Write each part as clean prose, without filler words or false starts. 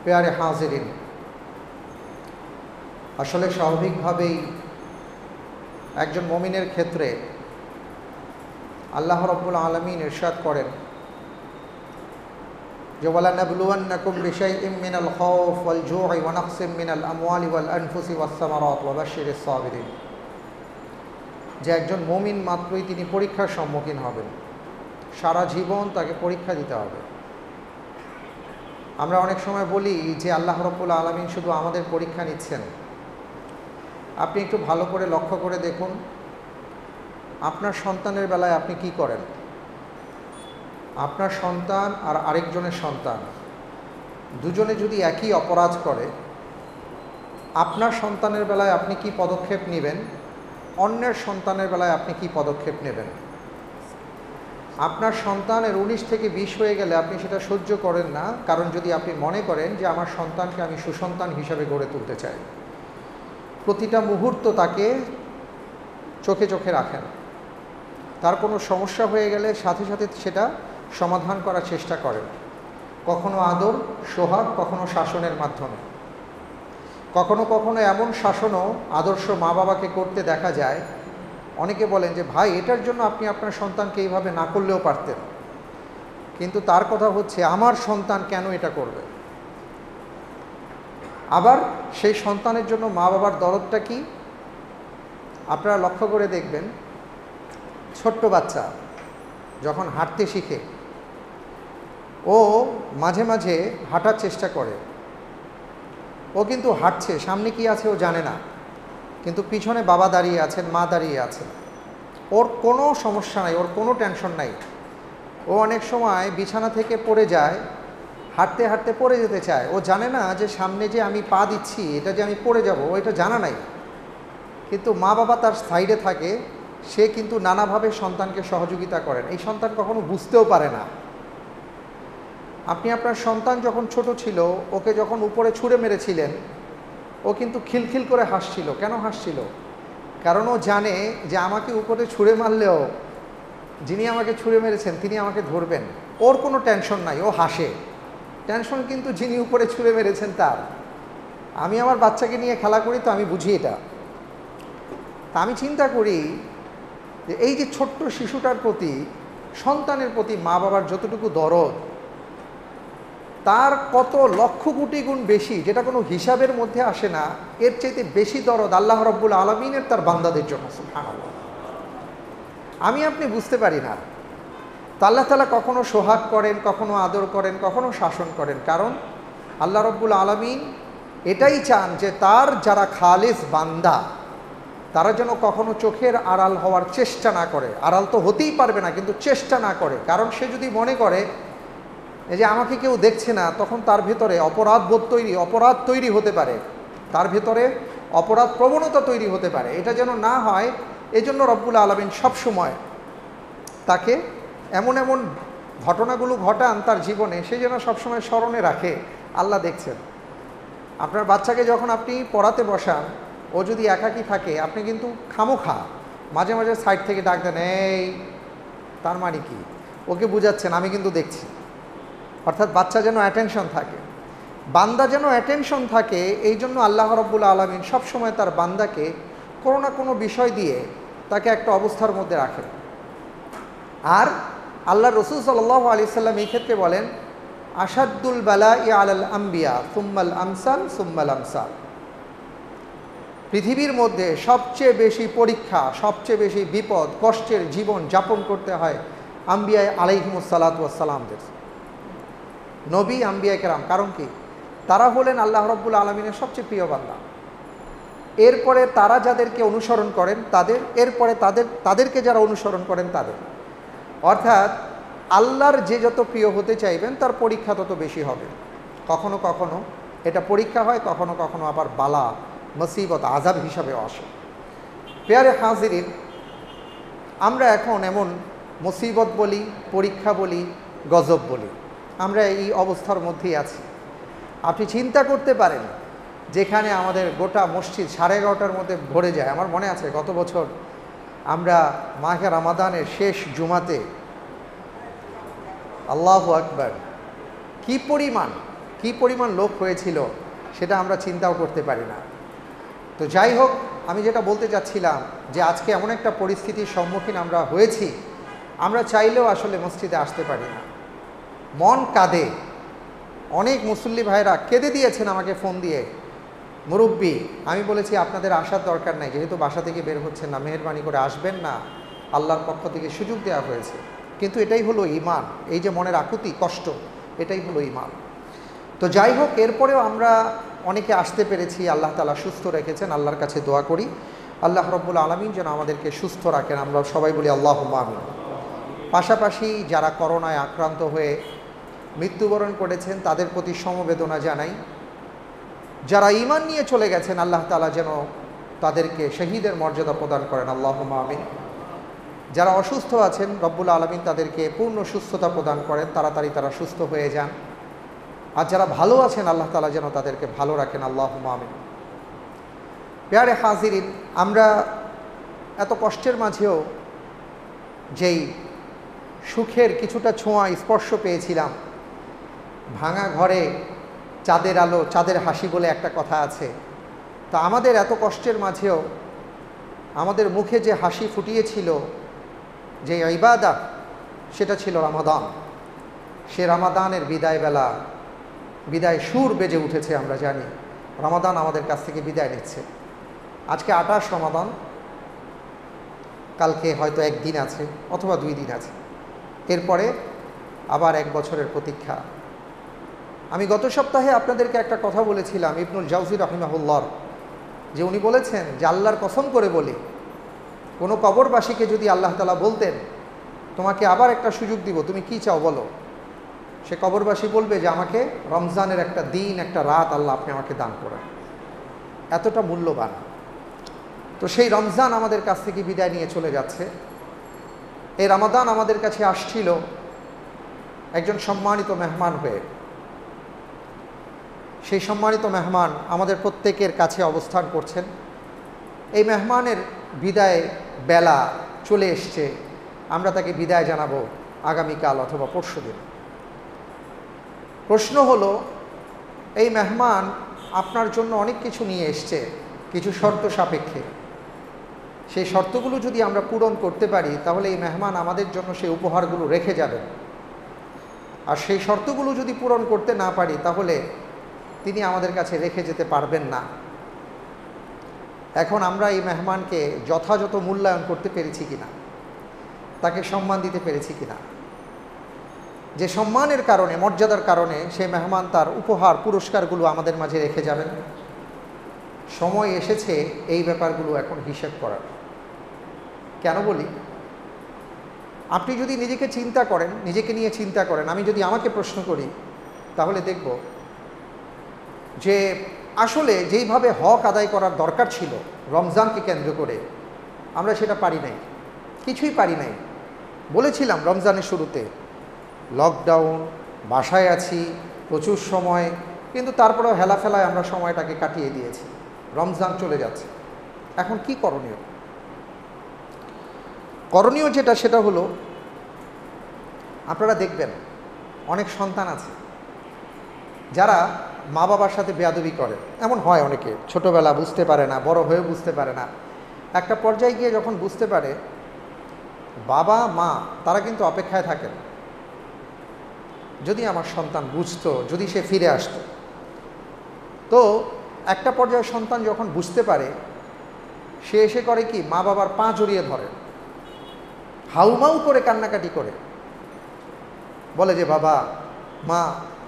প্যারে হাজিরিন, আসলে স্বাভাবিকভাবেই একজন মুমিনের ক্ষেত্রে আল্লাহ রাব্বুল আলামিন ইরশাদ করেন যে ওয়ালানাবলুওয়ান্নাকুম বিশাইইম মিনাল খাউফ ওয়াল জু'i ওয়া নাকসিম মিনাল আমওয়ালি ওয়াল আনফুসি ওয়াস সামারাত ওয়া বাশশিরিস সাবিরিন, যে একজন মুমিন মাত্রই তিনি পরীক্ষার সম্মুখীন হবেন, সারা জীবন তাকে পরীক্ষা দিতে হবে। আমরা অনেক সময় বলি যে আল্লাহ রাব্বুল আলামিন শুধু আমাদের পরীক্ষা নিচ্ছেন। আপনি একটু ভালো করে লক্ষ্য করে দেখুন, আপনার সন্তানের বেলায় আপনি কি করেন? আপনার সন্তান আর আরেকজনের সন্তান দুজনে যদি একই অপরাধ করে, আপনার সন্তানের বেলায় আপনি কি পদক্ষেপ নেবেন, অন্যের সন্তানের বেলায় আপনি কি পদক্ষেপ নেবেন? আপনার সন্তানের 19 থেকে 20 হয়ে গেলে আপনি সেটা সহ্য করেন না, কারণ যদি আপনি মনে করেন যে আমার সন্তানকে আমি সুসন্তান হিসাবে গড়ে তুলতে চাই, প্রতিটা মুহূর্ত তাকে চোখে চোখে রাখেন, তার কোনো সমস্যা হয়ে গেলে সাথে সাথে সেটা সমাধান করার চেষ্টা করেন, কখনো আদর সোহাগ, কখনো শাসনের মাধ্যমে। কখনো কখনো এমন শাসনও আদর্শ মা বাবাকে করতে দেখা যায়। অনেকে বলেন যে ভাই, এটার জন্য আপনি আপনার সন্তানকে এইভাবে না করলেও পারতেন, কিন্তু তার কথা হচ্ছে আমার সন্তান কেন এটা করবে। আবার সেই সন্তানের জন্য মা বাবার দরদটা কি আপনারা লক্ষ্য করে দেখবেন। ছোট্ট বাচ্চা যখন হাঁটতে শিখে, ও মাঝে মাঝে হাঁটার চেষ্টা করে, ও কিন্তু হাঁটছে, সামনে কি আছে ও জানে না, কিন্তু পিছনে বাবা দাঁড়িয়ে আছেন, মা দাঁড়িয়ে আছেন, ওর কোনো সমস্যা নাই, ওর কোনো টেনশন নাই। ও অনেক সময় বিছানা থেকে পড়ে যায়, হাঁটতে হাঁটতে পড়ে যেতে চায়, ও জানে না যে সামনে যে আমি পা দিচ্ছি এটা যে আমি পড়ে যাব, ও এটা জানা নাই। কিন্তু মা বাবা তার সাইডে থাকে, সে কিন্তু নানাভাবে সন্তানকে সহযোগিতা করেন, এই সন্তান কখনো বুঝতেও পারে না। আপনি আপনার সন্তান যখন ছোট ছিল, ওকে যখন উপরে ছুঁড়ে মেরেছিলেন, ও কিন্তু খিলখিল করে হাসছিল। কেন হাসছিল? কারণ ও জানে যে আমাকে উপরে ছুঁড়ে মারলেও যিনি আমাকে ছুঁড়ে মেরেছেন তিনি আমাকে ধরবেন। ওর কোনো টেনশন নাই, ও হাসে। টেনশন কিন্তু যিনি উপরে ছুঁড়ে মেরেছেন তার। আমি আমার বাচ্চাকে নিয়ে খেলা করি, তো আমি বুঝি এটা। তা আমি চিন্তা করি যে এই যে ছোট্ট শিশুটার প্রতি, সন্তানের প্রতি মা বাবার যতটুকু দরদ, তার কত লক্ষ কোটি গুণ বেশি, যেটা কোনো হিসাবের মধ্যে আসে না। এর চাইতে বেশি দরদ আল্লাহ রাব্বুল আলামিনের তার বান্দাদের জন্য। সুবহানাল্লাহ। আমি আপনি বুঝতে পারি না। তা আল্লাহ তাআলা কখনো সোহাগ করেন, কখনো আদর করেন, কখনো শাসন করেন, কারণ আল্লাহ রাব্বুল আলামিন এটাই চান যে তার যারা খালেস বান্দা, তারা যেন কখনো চোখের আড়াল হওয়ার চেষ্টা না করে। আড়াল তো হতেই পারবে না, কিন্তু চেষ্টা না করে। কারণ সে যদি মনে করে এই যে আমাকে কেউ দেখছে না, তখন তার ভেতরে অপরাধ তৈরি হতে পারে, তার ভেতরে অপরাধ প্রবণতা তৈরি হতে পারে। এটা যেন না হয়, এজন্য রব্বুল আলামিন সবসময় তাকে এমন এমন ঘটনাগুলো ঘটান তার জীবনে, সে যেন সবসময় স্মরণে রাখে আল্লাহ দেখছেন। আপনার বাচ্চাকে যখন আপনি পড়াতে বসান, ও যদি একাকী থাকে, আপনি কিন্তু খামোখা মাঝে মাঝে সাইড থেকে ডাক দেন, এই, তার মানে কি ওকে বুঝাচ্ছেন আমি কিন্তু দেখছি। অর্থাৎ বাচ্চা যেন অ্যাটেনশন থাকে, বান্দা যেন অ্যাটেনশন থাকে। এই জন্য আল্লাহ রাব্বুল আলামিন সবসময় তার বান্দাকে কোনো না কোনো বিষয় দিয়ে তাকে একটা অবস্থার মধ্যে রাখেন। আর আল্লাহ রসুল সাল্লাল্লাহু আলাইহি সাল্লাম এই ক্ষেত্রে বলেন, আসাদ্দুল বালাই আলাল আম্বিয়া সুম্মাল আমসাল সুম্মাল আমসাল। পৃথিবীর মধ্যে সবচেয়ে বেশি পরীক্ষা, সবচেয়ে বেশি বিপদ কষ্টের জীবন যাপন করতে হয় আম্বিয়া আলাইহিমুস সালাতু ওয়াস সালামদের, নবী আম্বিয়া কেরাম। কারণ কি? তারা হলেন আল্লাহ রাব্বুল আলামিনের সবচেয়ে প্রিয় বান্দা। এরপরে তারা যাদেরকে অনুসরণ করেন তাদের, এরপরে তাদেরকে যারা অনুসরণ করেন তাদের। অর্থাৎ আল্লাহর যে যত প্রিয় হতে চাইবেন তার পরীক্ষা তত বেশি হবে। কখনো কখনো এটা পরীক্ষা হয়, কখনো কখনো আবার বালা মুসিবত আযাব হিসাবেও আসে। প্রিয় হাজিরিন, আমরা এখন এমন মুসিবত বলি, পরীক্ষা বলি, গজব বলি, আমরা এই অবস্থার মধ্যেই আছি। আপনি চিন্তা করতে পারেন, যেখানে আমাদের গোটা মসজিদ 11:30টার মধ্যে ভরে যায়। আমার মনে আছে গত বছর আমরা মাহে রমাদানের শেষ জুমাতে, আল্লাহু আকবার, কি কি পরিমাণ লোক হয়েছিল সেটা আমরা চিন্তাও করতে পারি না। তো যাই হোক, আমি যেটা বলতে চাচ্ছিলাম যে আজকে এমন একটা পরিস্থিতির সম্মুখীন আমরা হয়েছি, আমরা চাইলেও আসলে মসজিদে আসতে পারি না। মন কাঁদে। অনেক মুসল্লি ভাইরা কেঁদে দিয়েছেন আমাকে ফোন দিয়ে, মুরব্বী আমি বলেছি আপনাদের আসার দরকার নাই, যেহেতু বাসা থেকে বের হচ্ছেন না, মেহেরবানি করে আসবেন না, আল্লাহর পক্ষ থেকে সুযোগ দেওয়া হয়েছে। কিন্তু এটাই হলো ঈমান, এই যে মনের আকুতি কষ্ট, এটাই হলো ঈমান। তো যাই হোক, এরপরেও আমরা অনেকে আসতে পেরেছি, আল্লাহ তাআলা সুস্থ রেখেছেন। আল্লাহর কাছে দোয়া করি আল্লাহ রাব্বুল আলামিন যেন আমাদেরকে সুস্থ রাখেন, আমরা সবাই বলি আল্লাহুম্মা আমিন। পাশাপাশি যারা করোনায় আক্রান্ত হয়ে মৃত্যুবরণ করেছেন তাদের প্রতি সমবেদনা জানাই। যারা ঈমান নিয়ে চলে গেছেন আল্লাহ তাআলা যেন তাদেরকে শহীদের মর্যাদা প্রদান করেন, আল্লাহুম্মা আমিন। যারা অসুস্থ আছেন রব্বুল আলামিন তাদেরকে পূর্ণ সুস্থতা প্রদান করেন, তাড়াতাড়ি তারা সুস্থ হয়ে যান। আর যারা ভালো আছেন আল্লাহ তাআলা যেন তাদেরকে ভালো রাখেন, আল্লাহুম্মা আমিন। প্যারে হাজিরিন, আমরা এত কষ্টের মাঝেও যেই সুখের কিছুটা ছোঁয়া স্পর্শ পেয়েছিলাম, ভাঙা ঘরে চাঁদের আলো চাঁদের হাসি বলে একটা কথা আছে। তা আমাদের এত কষ্টের মাঝেও আমাদের মুখে যে হাসি ফুটিয়েছিল, যে ইবাদত, সেটা ছিল রমাদান। সে রমাদানের বিদায়বেলা, বিদায় সুর বেজে উঠেছে। আমরা জানি রমাদান আমাদের কাছ থেকে বিদায় নিচ্ছে। আজকে 28 রমাদান, কালকে হয়তো একদিন আছে অথবা 2 দিন আছে, এরপরে আবার 1 বছরের প্রতীক্ষা। আমি গত সপ্তাহে আপনাদেরকে একটা কথা বলেছিলাম ইবনুল জাওজি রাহিমাহুল্লাহ, যে উনি বলেছেন যে আল্লাহর কসম করে বলি, কোনো কবরবাসীকে যদি আল্লাহ তাআলা বলতেন তোমাকে আবার একটা সুযোগ দিব, তুমি কি চাও বলো, সে কবরবাসী বলবে যে আমাকে রমজানের একটা দিন একটা রাত আল্লাহ আপনি আমাকে দান করেন। এতটা মূল্যবান। তো সেই রমজান আমাদের কাছ থেকে বিদায় নিয়ে চলে যাচ্ছে। এই রমাদান আমাদের কাছে আসছিল একজন সম্মানিত মেহমান হয়ে। সেই সম্মানিত মেহমান আমাদের প্রত্যেকের কাছে অবস্থান করছেন। এই মেহমানের বিদায় বেলা চলে এসছে, আমরা তাকে বিদায় জানাবো আগামীকাল অথবা পরশুদিন। প্রশ্ন হলো, এই মেহমান আপনার জন্য অনেক কিছু নিয়ে এসছে কিছু শর্ত সাপেক্ষে। সেই শর্তগুলো যদি আমরা পূরণ করতে পারি তাহলে এই মেহমান আমাদের জন্য সেই উপহারগুলো রেখে যাবেন। আর সেই শর্তগুলো যদি পূরণ করতে না পারি তাহলে তিনি আমাদের কাছে রেখে যেতে পারবেন না। এখন আমরা এই মেহমানকে যথাযথ মূল্যায়ন করতে পেরেছি কিনা, তাকে সম্মান দিতে পেরেছি কিনা, যে সম্মানের কারণে মর্যাদার কারণে সেই মেহমান তার উপহার পুরস্কারগুলো আমাদের মাঝে রেখে যাবেন। সময় এসেছে এই ব্যাপারগুলো এখন হিসেব করার। কেন বলি, আপনি যদি নিজেকে চিন্তা করেন, নিজেকে নিয়ে চিন্তা করেন, আমি যদি আমাকে প্রশ্ন করি তাহলে দেখব যে আসলে যেইভাবে হক আদায় করার দরকার ছিল রমজানকে কেন্দ্র করে আমরা সেটা পারি নাই, কিছুই পারি নাই। বলেছিলাম রমজানের শুরুতে লকডাউন, বাসায় আছি প্রচুর সময়, কিন্তু তারপরেও হেলাফেলায় আমরা সময়টাকে কাটিয়ে দিয়েছি। রমজান চলে যাচ্ছে, এখন কি করণীয়? করণীয় যেটা সেটা হলো, আপনারা দেখবেন অনেক সন্তান আছে যারা মা বাবার সাথে বেয়াদবি করে। এমন হয় অনেকে, ছোটোবেলা বুঝতে পারে না, বড় হয়েও বুঝতে পারে না, একটা পর্যায়ে গিয়ে যখন বুঝতে পারে বাবা মা তারা কিন্তু অপেক্ষায় থাকেন যদি আমার সন্তান বুঝতো, যদি সে ফিরে আসতো। তো একটা পর্যায়ে সন্তান যখন বুঝতে পারে, সে এসে করে কি, মা বাবার পা জড়িয়ে ধরে, হাউমাউ করে কান্নাকাটি করে, বলে যে বাবা মা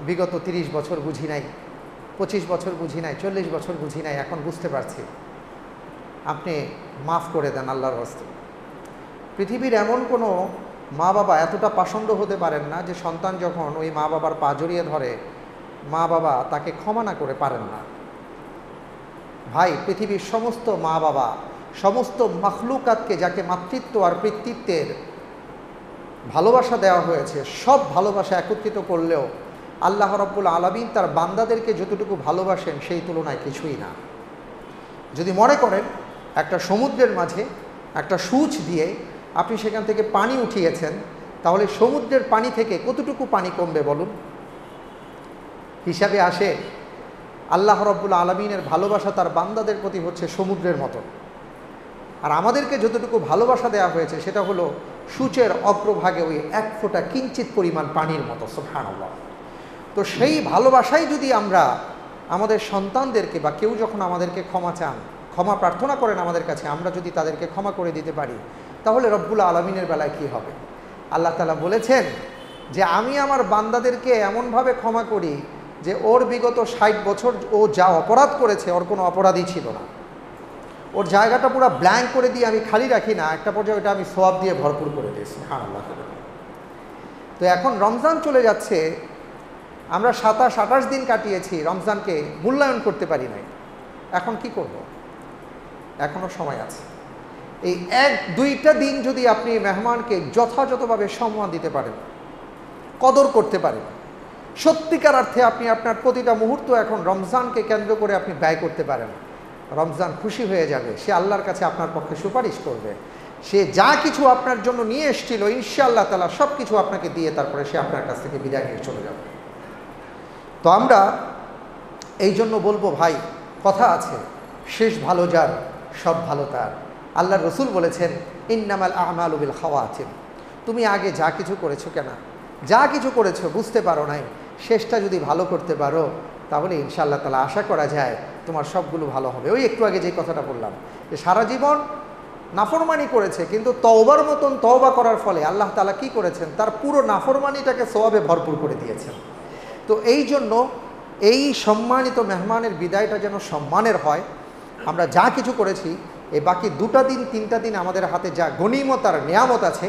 বিগত 30 বছর বুঝি নাই, 25 বছর বুঝি নাই, 40 বছর বুঝি নাই, এখন বুঝতে পারছি, আপনি মাফ করে দেন আল্লাহর হস্তে। পৃথিবীর এমন কোনো মা বাবা এতটা পাষণ্ড হতে পারেন না যে সন্তান যখন ওই মা বাবার পা জড়িয়ে ধরে মা বাবা তাকে ক্ষমা না করে পারেন না। ভাই, পৃথিবীর সমস্ত মা বাবা, সমস্ত মাখলুকাতকে যাকে মাতৃত্ব আর পিতৃত্বের ভালোবাসা দেওয়া হয়েছে, সব ভালোবাসা একত্রিত করলেও আল্লাহ রাব্বুল আলামিন তার বান্দাদেরকে যতটুকু ভালোবাসেন সেই তুলনায় কিছুই না। যদি মনে করেন একটা সমুদ্রের মাঝে একটা সূচ দিয়ে আপনি সেখান থেকে পানি উঠিয়েছেন, তাহলে সমুদ্রের পানি থেকে কতটুকু পানি কমবে বলুন? হিসাবে আসে। আল্লাহ রাব্বুল আলামিনের ভালোবাসা তার বান্দাদের প্রতি হচ্ছে সমুদ্রের মতো, আর আমাদেরকে যতটুকু ভালোবাসা দেওয়া হয়েছে সেটা হলো সূচের অগ্রভাগে ওই এক ফোঁটা কিঞ্চিত পরিমাণ পানির মতো। সুবহানাল্লাহ। তো সেই ভালোবাসাই যদি আমরা আমাদের সন্তানদেরকে, বা কেউ যখন আমাদেরকে ক্ষমা চান, ক্ষমা প্রার্থনা করেন আমাদের কাছে, আমরা যদি তাদেরকে ক্ষমা করে দিতে পারি, তাহলে রব্বুল আলামিনের বেলায় কি হবে? আল্লাহ তাআলা বলেছেন যে আমি আমার বান্দাদেরকে এমনভাবে ক্ষমা করি যে ওর বিগত 60 বছর ও যা অপরাধ করেছে ওর কোনো অপরাধই ছিল না, ওর জায়গাটা পুরো ব্ল্যাঙ্ক করে দিয়ে আমি খালি রাখি না, একটা পর্যায়ে ওটা আমি সওয়াব দিয়ে ভরপুর করে দিই। সুবহানাল্লাহ। তো এখন রমজান চলে যাচ্ছে, আমরা 27-28 দিন কাটিয়েছি, রমজানকে মূল্যায়ন করতে পারি নাই। এখন কি করব? এখনও সময় আছে। এই 1-2টা দিন যদি আপনি মেহমানকে যথাযথভাবে সম্মান দিতে পারেন, কদর করতে পারেন, সত্যিকার অর্থে আপনি আপনার প্রতিটা মুহূর্ত এখন রমজানকে কেন্দ্র করে আপনি ব্যয় করতে পারেন, রমজান খুশি হয়ে যাবে, সে আল্লাহর কাছে আপনার পক্ষে সুপারিশ করবে। সে যা কিছু আপনার জন্য নিয়ে এসেছিল ইনশাআল্লাহ তাআলা সব কিছু আপনাকে দিয়ে তারপরে সে আপনার কাছ থেকে বিদায় নিয়ে চলে যাবে। তো আমরা এই জন্য বলবো ভাই, কথা আছে, শেষ ভালো যার সব ভালো তার। আল্লাহর রাসূল বলেছেন ইন্নামাল আমালু বিল খাওয়াতিম। তুমি আগে যা কিছু করেছো, কেন যা কিছু করেছো বুঝতে পারো নাই, শেষটা যদি ভালো করতে পারো তাহলে ইনশাআল্লাহ তাআলা আশা করা যায় তোমার সবগুলো ভালো হবে। ওই একটু আগে যে কথাটা বললাম যে সারা জীবন নাফরমানি করেছে, কিন্তু তওবার মতন তওবা করার ফলে আল্লাহ তাআলা কি করেছেন, তার পুরো নাফরমানিটাকে সওয়াবে ভরপুর করে দিয়েছেন। তো এই জন্য এই সম্মানিত মেহমানের বিদায়টা যেন সম্মানের হয়। আমরা যা কিছু করেছি এই বাকি 2টা দিন 3টা দিন আমাদের হাতে যা গনিমত আর নিয়ামত আছে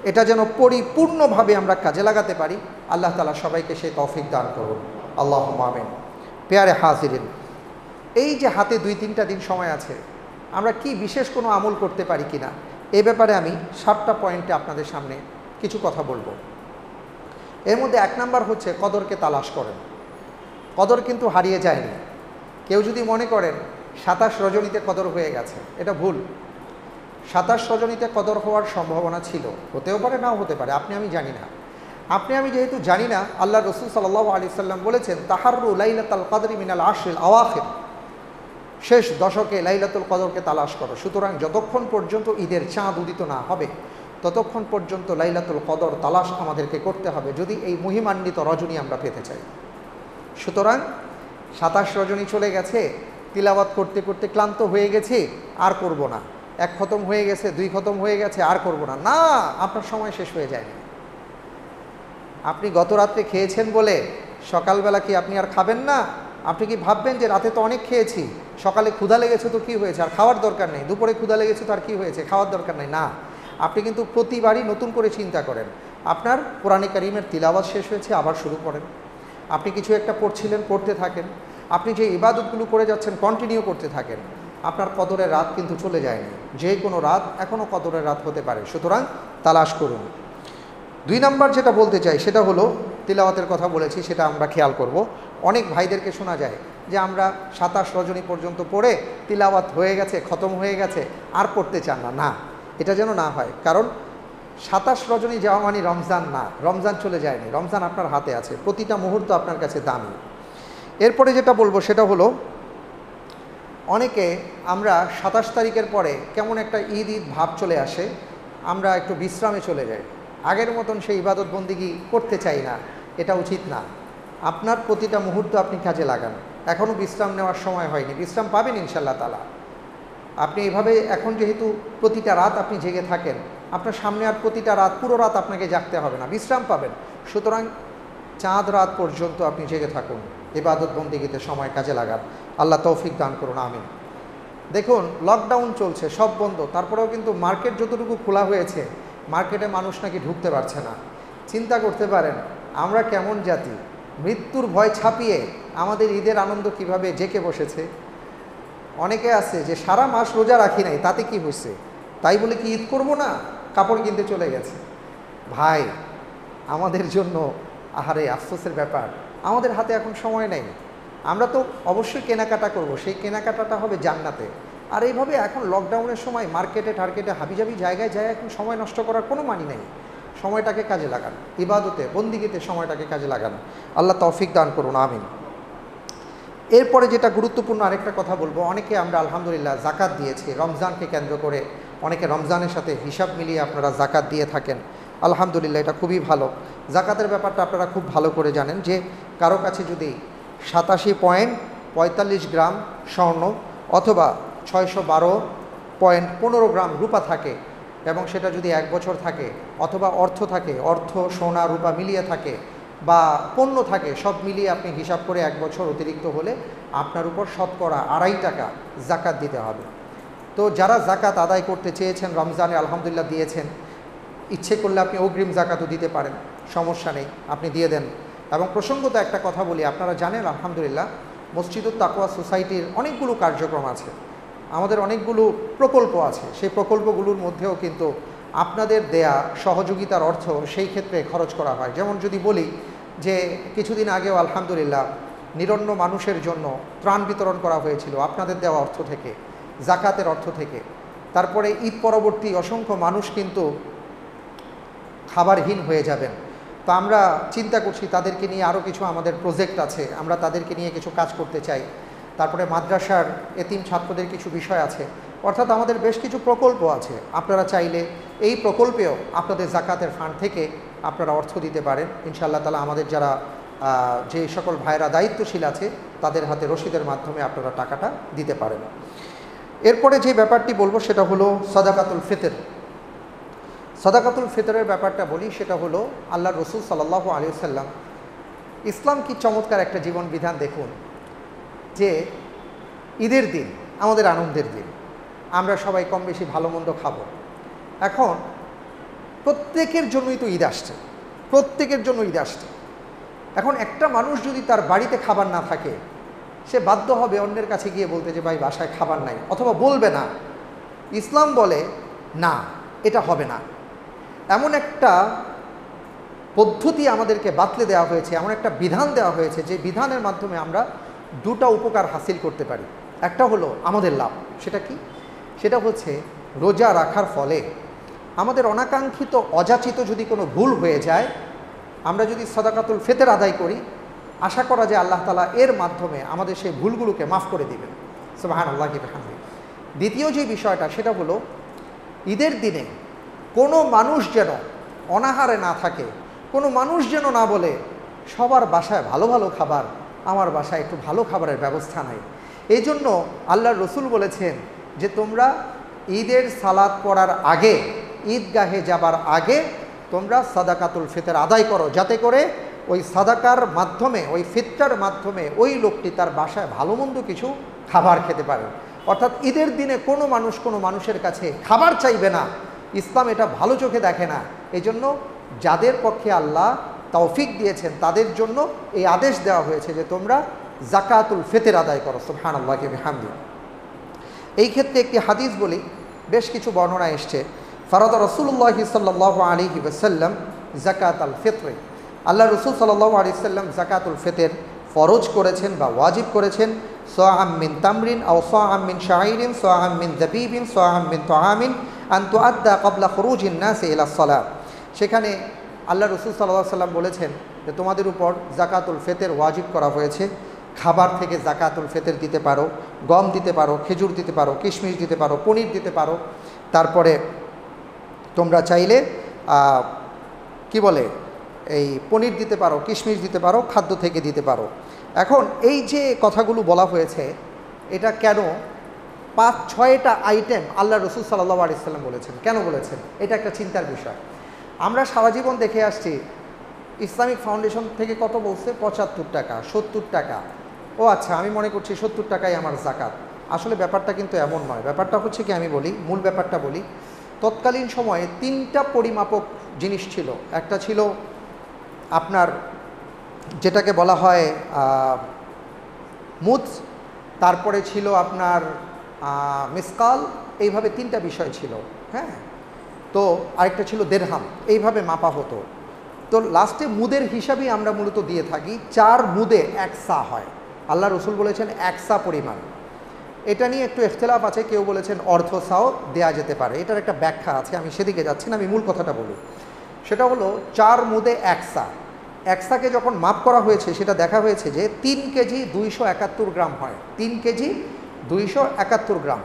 এটা যেন পরিপূর্ণভাবে আমরা কাজে লাগাতে পারি। আল্লাহ তাআলা সবাইকে সেই তৌফিক দান করুন, আল্লাহুম্মা আমিন। পেয়ারে হাজিরিন, এই যে হাতে 2-3টা দিন সময় আছে, আমরা কি বিশেষ কোনো আমল করতে পারি কিনা এই ব্যাপারে আমি 7টা পয়েন্টে আপনাদের সামনে কিছু কথা বলবো। এর মধ্যে 1 নাম্বার হচ্ছে কদরকে তালাশ করেন। কদর কিন্তু হারিয়ে যায়নি। কেউ যদি মনে করেন 27 রজনীতে কদর হয়ে গেছে, এটা ভুল। 27 রজনীতে কদর হওয়ার সম্ভাবনা ছিল, হতেও পারে নাও হতে পারে, আপনি আমি জানি না। আপনি আমি যেহেতু জানি না, আল্লাহ রাসূল সাল্লাল্লাহু আলাইহি সাল্লাম বলেছেন তাহাররু লাইলাতুল কদরি মিনাল আশরিল আওয়াখির, শেষ দশকে লাইলাতুল কদরকে তালাশ করো। সুতরাং যতক্ষণ পর্যন্ত ঈদের চাঁদ উদিত না হবে ততক্ষণ পর্যন্ত লাইলাতুল কদর তালাশ আমাদেরকে করতে হবে, যদি এই মহিমান্বিত রজনী আমরা পেতে চাই। সুতরাং 27 রজনী চলে গেছে, তিলাওয়াত করতে করতে ক্লান্ত হয়ে গেছে, আর করব না। 1 খতম হয়ে গেছে, 2 খতম হয়ে গেছে, আর করব না। না, আপনার সময় শেষ হয়ে যায়নি। আপনি গত রাত্রে খেয়েছেন বলে সকালবেলা কি আপনি আর খাবেন না? আপনি কি ভাববেন যে রাতে তো অনেক খেয়েছি, সকালে ক্ষুধা লেগেছে তো কি হয়েছে, আর খাওয়ার দরকার নেই, দুপুরে ক্ষুধা লেগেছে তো আর কি হয়েছে, খাওয়ার দরকার নেই? না, আপনি কিন্তু প্রতিবারই নতুন করে চিন্তা করেন। আপনার কোরআনে কারিমের তিলাওয়াত শেষ হয়েছে, আবার শুরু করেন। আপনি কিছু একটা পড়ছিলেন, পড়তে থাকেন। আপনি যে ইবাদতগুলো করে যাচ্ছেন কন্টিনিউ করতে থাকেন। আপনার কদরের রাত কিন্তু চলে যায়নি, যে কোনো রাত এখনও কদরের রাত হতে পারে। সুতরাং তালাশ করুন। 2 নাম্বার যেটা বলতে চাই সেটা হলো, তিলাওয়াতের কথা বলেছি, সেটা আমরা খেয়াল করব। অনেক ভাইদেরকে শোনা যায় যে আমরা 27 রজনী পর্যন্ত পড়ে তিলাওয়াত হয়ে গেছে, খতম হয়ে গেছে, আর পড়তে চান না। না, এটা যেন না হয়, কারণ 27 রজনী যাওয়া মানে রমজান না, রমজান চলে যায়নি, রমজান আপনার হাতে আছে, প্রতিটা মুহূর্ত আপনার কাছে দামি। এরপরে যেটা বলবো সেটা হলো, অনেকে আমরা 27 তারিখের পরে কেমন একটা ঈদ ভাব চলে আসে, আমরা একটু বিশ্রামে চলে যাই, আগের মতন সেই ইবাদত বন্দিগি করতে চাই না। এটা উচিত না। আপনার প্রতিটা মুহূর্ত আপনি কাজে লাগান। এখনও বিশ্রাম নেওয়ার সময় হয়নি, বিশ্রাম পাবেন ইনশাআল্লাহ তাআলা। আপনি এইভাবে এখন যেহেতু প্রতিটা রাত আপনি জেগে থাকেন, আপনার সামনে আর প্রতিটা রাত, পুরো রাত আপনাকে জাগতে হবে না, বিশ্রাম পাবেন। সুতরাং চাঁদ রাত পর্যন্ত আপনি জেগে থাকুন, ইবাদত বন্দিগিতে সময় কাজে লাগান। আল্লাহ তৌফিক দান করুন, আমিন। দেখুন, লকডাউন চলছে, সব বন্ধ, তারপরেও কিন্তু মার্কেট যতটুকু খোলা হয়েছে, মার্কেটে মানুষ নাকি ঢুকতে পারছে না। চিন্তা করতে পারেন আমরা কেমন জাতি, মৃত্যুর ভয় ছাপিয়ে আমাদের ঈদের আনন্দ কিভাবে জেঁকে বসেছে। অনেকে আছে যে সারা মাস রোজা রাখি নাই, তাতে কি হয়েছে, তাই বলে কি ঈদ করব না, কাপড় কিনতে চলে গেছে। ভাই, আমাদের জন্য আহারে আফসোসের ব্যাপার, আমাদের হাতে এখন সময় নেই। আমরা তো অবশ্যই কেনাকাটা করব, সেই কেনাকাটাটা হবে জান্নাতে। আর এইভাবে এখন লকডাউনের সময় মার্কেটে টার্গেটে হাবিজাবি জায়গায় যায় এখন সময় নষ্ট করার কোনো মানি নেই। সময়টাকে কাজে লাগান, ইবাদতে বন্দিগিতে সময়টাকে কাজে লাগান। আল্লাহ তৌফিক দান করুন, আমিন। এরপরে যেটা গুরুত্বপূর্ণ আরেকটা কথা বলবো, অনেকে আমরা আলহামদুলিল্লাহ জাকাত দিয়েছি রমজানকে কেন্দ্র করে, অনেকে রমজানের সাথে হিসাব মিলিয়ে আপনারা জাকাত দিয়ে থাকেন, আলহামদুলিল্লাহ এটা খুবই ভালো। জাকাতের ব্যাপারটা আপনারা খুব ভালো করে জানেন যে কারো কাছে যদি 87.45 গ্রাম স্বর্ণ অথবা 612.15 গ্রাম রূপা থাকে এবং সেটা যদি 1 বছর থাকে, অথবা অর্থ থাকে, অর্থ সোনা রূপা মিলিয়ে থাকে বা পণ্য থাকে, সব মিলিয়ে আপনি হিসাব করে 1 বছর অতিরিক্ত হলে আপনার উপর শতকরা 2.5 টাকা জাকাত দিতে হবে। তো যারা জাকাত আদায় করতে চেয়েছেন রমজানে আলহামদুলিল্লাহ দিয়েছেন, ইচ্ছে করলে আপনি অগ্রিম জাকাতও দিতে পারেন, সমস্যা নেই, আপনি দিয়ে দেন। এবং প্রসঙ্গত একটা কথা বলি, আপনারা জানেন আলহামদুলিল্লাহ মসজিদুত তাকওয়া সোসাইটির অনেকগুলো কার্যক্রম আছে, আমাদের অনেকগুলো প্রকল্প আছে, সেই প্রকল্পগুলোর মধ্যেও কিন্তু আপনাদের দেয়া সহযোগিতার অর্থ সেই ক্ষেত্রে খরচ করা হয়। যেমন যদি বলি যে কিছুদিন আগেও আলহামদুলিল্লাহ নিরন্ন মানুষের জন্য ত্রাণ বিতরণ করা হয়েছিল আপনাদের দেওয়া অর্থ থেকে, জাকাতের অর্থ থেকে। তারপরে ঈদ পরবর্তী অসংখ্য মানুষ কিন্তু খাবারহীন হয়ে যাবেন, তো আমরা চিন্তা করছি তাদেরকে নিয়ে আরও কিছু আমাদের প্রজেক্ট আছে, আমরা তাদেরকে নিয়ে কিছু কাজ করতে চাই। তারপরে মাদ্রাসার এতিম ছাত্রদের কিছু বিষয় আছে, অর্থাৎ আমাদের বেশ কিছু প্রকল্প আছে। আপনারা চাইলে এই প্রকল্পেও আপনাদের জাকাতের ফান্ড থেকে আপনারা অর্থ দিতে পারেন ইনশাআল্লাহ তাআলা। আমাদের যারা যে সকল ভাইরা দায়িত্বশীল আছে তাদের হাতে রসিদের মাধ্যমে আপনারা টাকাটা দিতে পারেন। এরপরে যে ব্যাপারটি বলবো সেটা হলো সাদাকাতুল ফিতর। সাদাকাতুল ফিতরের ব্যাপারটা বলি, সেটা হলো আল্লাহ রসুল সাল্লাল্লাহু আলাইহি ওয়াসাল্লাম, ইসলাম কি চমৎকার একটা জীবন বিধান দেখুন, যে ঈদের দিন আমাদের আনন্দের দিন, আমরা সবাই কম বেশি ভালো মন্দ খাবো। এখন প্রত্যেকের জন্যই তো ঈদ আসছে, প্রত্যেকের জন্য ঈদ আসছে। এখন একটা মানুষ যদি তার বাড়িতে খাবার না থাকে, সে বাধ্য হবে অন্যের কাছে গিয়ে বলতে যে ভাই বাসায় খাবার নাই, অথবা বলবে না। ইসলাম বলে না, এটা হবে না। এমন একটা পদ্ধতি আমাদেরকে বাতলে দেওয়া হয়েছে, এমন একটা বিধান দেওয়া হয়েছে যে বিধানের মাধ্যমে আমরা দুটা উপকার হাসিল করতে পারি। একটা হলো আমাদের লাভ, সেটা কি? সেটা হচ্ছে রোজা রাখার ফলে আমাদের অনাকাঙ্ক্ষিত অযাচিত যদি কোনো ভুল হয়ে যায়, আমরা যদি সাদাকাতুল ফিতর আদায় করি, আশা করা যায় আল্লাহ তাআলা এর মাধ্যমে আমাদের সেই ভুলগুলোকে মাফ করে দিবেন। সুবহানাল্লাহি ওয়া বিহামদিহি। দ্বিতীয় যে বিষয়টা সেটা হলো ঈদের দিনে কোনো মানুষ যেন অনাহারে না থাকে, কোনো মানুষ যেন না বলে সবার বাসায় ভালো ভালো খাবার, আমার বাসায় একটু ভালো খাবারের ব্যবস্থা নাই। এই জন্য আল্লাহর রসুল বলেছেন যে তোমরা ঈদের সালাত পড়ার আগে, ঈদগাহে যাবার আগে তোমরা সাদাকাতুল ফিতর আদায় করো, যাতে করে ওই সাদাকার মাধ্যমে, ওই ফিতরার মাধ্যমে ওই লোকটি তার বাসায় ভালো মন্দ কিছু খাবার খেতে পারে। অর্থাৎ ঈদের দিনে কোনো মানুষ কোনো মানুষের কাছে খাবার চাইবে না, ইসলাম এটা ভালো চোখে দেখে না। এই জন্য যাদের পক্ষে আল্লাহ তৌফিক দিয়েছেন তাদের জন্য এই আদেশ দেওয়া হয়েছে যে তোমরা জাকাতুল ফিতর আদায় করো। সুবহানাল্লাহি ওয়া বিহামদিহি। এই ক্ষেত্রে একটি হাদিস বলি, বেশ কিছু বর্ণনা এসছে। ফারাদা রাসূলুল্লাহ সাল্লাল্লাহু আলাইহি ওয়াসাল্লাম যাকাতুল ফিতর, আল্লাহ রসুল সাল্লাল্লাহু আলাইহি ওয়াসাল্লাম যাকাতুল ফিতর ফরজ করেছেন বা ওয়াজিব করেছেন। সাআম মিন তামরিন আও সাআম মিন শাঈরিন সাআম মিন যাবিবিন সাআম মিন তুআমিন আন তুআদ্দা ক্বাবলা খুরুজিন নাস ইলা সালাত। সেখানে আল্লাহ রসুল সাল্লাল্লাহু আলাইহি ওয়াসাল্লাম বলেছেন যে তোমাদের উপর যাকাতুল ফিতর ওয়াজিব করা হয়েছে, খাবার থেকে যাকাতুল ফিতর দিতে পারো, গম দিতে পারো, খেজুর দিতে পারো, কিশমিশ দিতে পারো, পনির দিতে পারো। তারপরে তোমরা চাইলে কি বলে এই পনির দিতে পারো, কিশমিশ দিতে পারো, খাদ্য থেকে দিতে পারো। এখন এই যে কথাগুলো বলা হয়েছে, এটা কেন 5-6টা আইটেম আল্লাহ রসুল সাল্লাল্লাহু আলাইহি ওয়াসাল্লাম বলেছেন, কেন বলেছেন? এটা একটা চিন্তার বিষয়। আমরা সারা জীবন দেখে আসছি ইসলামিক ফাউন্ডেশন থেকে কত বলছে, 75 টাকা, 70 টাকা। ও আচ্ছা, আমি মনে করছি 70 টাকাই আমার জাকাত। আসলে ব্যাপারটা কিন্তু এমন নয়। ব্যাপারটা হচ্ছে কি, আমি বলি, মূল ব্যাপারটা বলি। তৎকালীন সময়ে 3টা পরিমাপক জিনিস ছিল। একটা ছিল আপনার যেটাকে বলা হয় মুদ, তারপরে ছিল আপনার মিসকাল, এইভাবে 3টা বিষয় ছিল। হ্যাঁ, তো আরেকটা ছিল দেরহাম, এইভাবে মাপা হতো। তো লাস্টে মুদের হিসাবেই আমরা মূলত দিয়ে থাকি। 4 মুদে 1 সা হয়। আল্লাহ রসুল বলেছেন 1 সা পরিমাণ। এটা নিয়ে একটু ইখতিলাফ আছে, কেউ বলেছেন অর্ধ সাও দেয়া যেতে পারে, এটার একটা ব্যাখ্যা আছে, আমি সেদিকে যাচ্ছি না, আমি মূল কথাটা বলি। সেটা হলো 4 মুদে 1 সা। একসাকে যখন মাপ করা হয়েছে সেটা দেখা হয়েছে যে 3 কেজি 271 গ্রাম হয়। 3 কেজি 271 গ্রাম।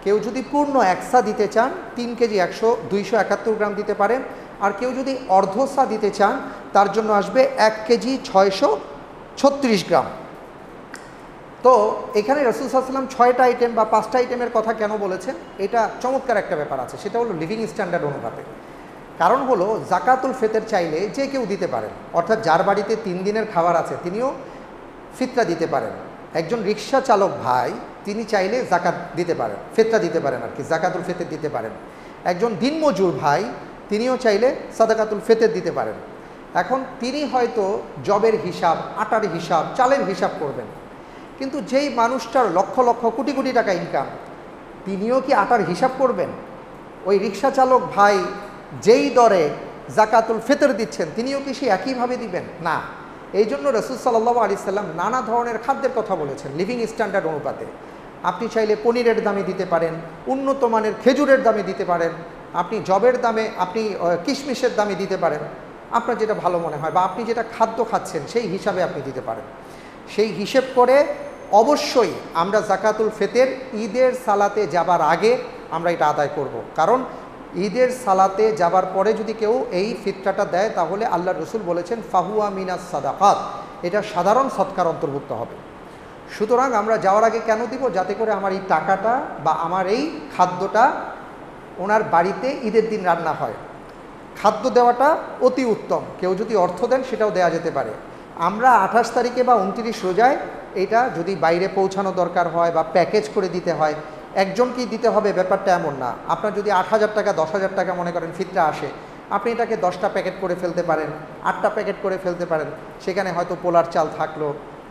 কেউ যদি পূর্ণ একসা দিতে চান 3 কেজি 271 গ্রাম দিতে পারেন, আর কেউ যদি অর্ধসা দিতে চান তার জন্য আসবে 1 কেজি 636 গ্রাম। তো এখানে রাসূল সাল্লাল্লাহু আলাইহি ওয়াসাল্লাম 6টা আইটেম বা 5টা আইটেমের কথা কেন বলেছেন? এটা চমৎকার একটা ব্যাপার আছে, সেটা হলো লিভিং স্ট্যান্ডার্ড অনুপাতে। কারণ হলো জাকাতুল ফিতর চাইলে যে কেউ দিতে পারেন, অর্থাৎ যার বাড়িতে 3 দিনের খাবার আছে তিনিও ফিতরা দিতে পারেন। একজন রিক্সা চালক ভাই তিনি চাইলে জাকাত দিতে পারেন, ফিতরা দিতে পারেন, আর কি জাকাতুল ফিতর দিতে পারেন। একজন দিনমজুর ভাই তিনিও চাইলে সাদাকাতুল ফিতর দিতে পারেন। এখন তিনি হয়তো জবের হিসাব, আটার হিসাব, চালের হিসাব করবেন, কিন্তু যেই মানুষটার লক্ষ লক্ষ কোটি কোটি টাকা ইনকাম তিনিও কি আটার হিসাব করবেন? ওই রিক্সা চালক ভাই যেই দরে জাকাতুল ফিতর দিচ্ছেন তিনিও কি সেই একইভাবে দিবেন? না। এই জন্য রাসূল সাল্লাল্লাহু আলাইহি সাল্লাম নানা ধরনের খাদ্যের কথা বলেছেন লিভিং স্ট্যান্ডার্ড অনুপাতে। আপনি চাইলে পনিরের দামে দিতে পারেন, উন্নত মানের খেজুরের দামে দিতে পারেন, আপনি জবের দামে, আপনি কিশমিশের দামে দিতে পারেন, আপনার যেটা ভালো মনে হয়, বা আপনি যেটা খাদ্য খাচ্ছেন সেই হিসাবে আপনি দিতে পারেন। সেই হিসেব করে অবশ্যই আমরা জাকাতুল ফিতর ঈদের সালাতে যাবার আগে আমরা এটা আদায় করব। কারণ ঈদের সালাতে যাবার পরে যদি কেউ এই ফিতরাটা দেয় তাহলে আল্লাহর রাসূল বলেছেন ফাহুয়া মিনাস সাদাকাত, এটা সাধারণ সদকার অন্তর্ভুক্ত হবে। সুতরাং আমরা যাওয়ার আগে কেন দিব? যাতে করে আমার এই টাকাটা বা আমার এই খাদ্যটা ওনার বাড়িতে ঈদের দিন রান্না হয়। খাদ্য দেওয়াটা অতি উত্তম, কেউ যদি অর্থ দেন সেটাও দেওয়া যেতে পারে। আমরা 28 তারিখে বা 29 রোজায় এটা যদি বাইরে পৌঁছানো দরকার হয় বা প্যাকেজ করে দিতে হয়, একজনকেই দিতে হবে ব্যাপারটা এমন না। আপনার যদি 8,000 টাকা 10,000 টাকা মনে করেন ফিতরা আসে, আপনি এটাকে 10টা প্যাকেট করে ফেলতে পারেন, 8টা প্যাকেট করে ফেলতে পারেন। সেখানে হয়তো পোলার চাল থাকলো,